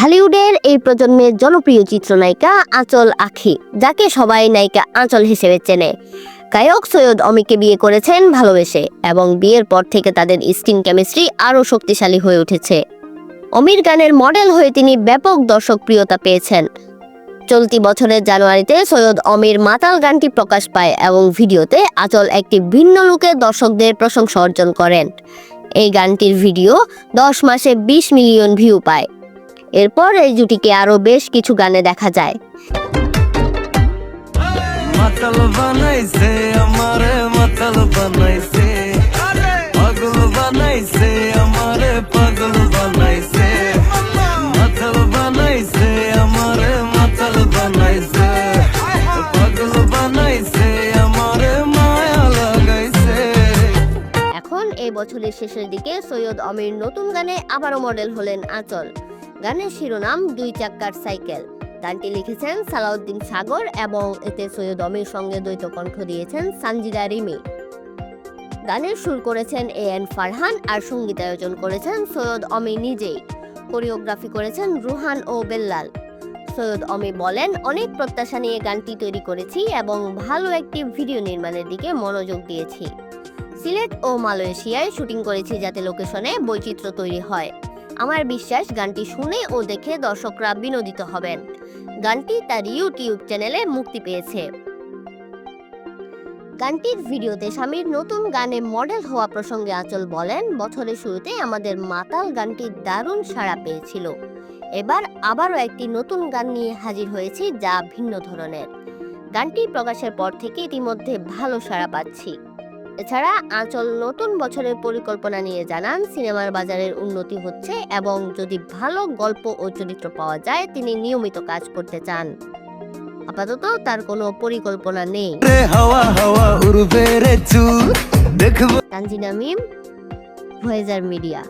ঢালিউডের এই প্রজন্মের জনপ্রিয় চিত্রনায়িকা আঁচল আঁখি, যাকে সবাই নায়িকা আঁচল হিসেবে চেনে। গায়ক সৈয়দ অমিকে বিয়ে করেছেন ভালোবেসে এবং বিয়ের পর থেকে তাদের স্ক্রিন কেমিস্ট্রি আরও শক্তিশালী হয়ে উঠেছে। অমির গানের মডেল হয়ে তিনি ব্যাপক দর্শকপ্রিয়তা পেয়েছেন। চলতি বছরের জানুয়ারিতে সৈয়দ অমির মাতাল গানটি প্রকাশ পায় এবং ভিডিওতে আঁচল একটি ভিন্ন লুকে দর্শকদের প্রশংসা অর্জন করেন। এই গানটির ভিডিও 10 মাসে 20 মিলিয়ন ভিউ পায়। এরপর এই জুটিকে আরো বেশ কিছু গানে দেখা যায়। মাতাল বানাইছে আমারে, মাতাল বানাইছে, পাগল বানাইছে আমারে, পাগল বানাইছে, মাতাল বানাইছে আমারে, মাতাল বানাইছে, পাগল বানাইছে আমারে, মায়া লাগাইছে। এখন এই বছরের শেষের দিকে সৈয়দ অমির নতুন গানে আবারও মডেল হলেন আঁচল। গানের শিরোনাম 2 চাক্কার সাইকেল। গানটি লিখেছেন সালাউদ্দিন সাগর এবং এতে সৈয়দ অমির সঙ্গে দ্বৈত কণ্ঠ দিয়েছেন সানজিদা রিমি। গানের সুর করেছেন AN ফারহান আর সঙ্গীতায়োজন করেছেন সৈয়দ অমি নিজেই। কোরিওগ্রাফি করেছেন রুহান ও বেল্লাল। সৈয়দ অমি বলেন, অনেক প্রত্যাশা নিয়ে গানটি তৈরি করেছি এবং ভালো একটি ভিডিও নির্মাণের দিকে মনোযোগ দিয়েছি। সিলেট ও মালয়েশিয়ায় শুটিং করেছি যাতে লোকেশনে বৈচিত্র্য তৈরি হয়। আমার বিশ্বাস গানটি শুনে ও দেখে দর্শকরা বিনোদিত হবেন। গানটি তার ইউটিউব চ্যানেলে মুক্তি পেয়েছে। গানটির ভিডিওতে স্বামীর নতুন গানে মডেল হওয়া প্রসঙ্গে আঁচল বলেন, বছরের শুরুতে আমাদের মাতাল গানটি দারুণ সাড়া পেয়েছিল। এবার আবারও একটি নতুন গান নিয়ে হাজির হয়েছি যা ভিন্ন ধরনের। গানটি প্রকাশের পর থেকে ইতিমধ্যে ভালো সাড়া পাচ্ছি। এছাড়া আঁচল নতুন বছরের পরিকল্পনা নিয়ে জানান, সিনেমার বাজারের উন্নতি হচ্ছে এবং যদি ভালো গল্প ও চরিত্র পাওয়া যায় তিনি নিয়মিত কাজ করতে চান। আপাতত তার কোনো পরিকল্পনা নেই। তানজিনা মিম, ভয়েজার মিডিয়া।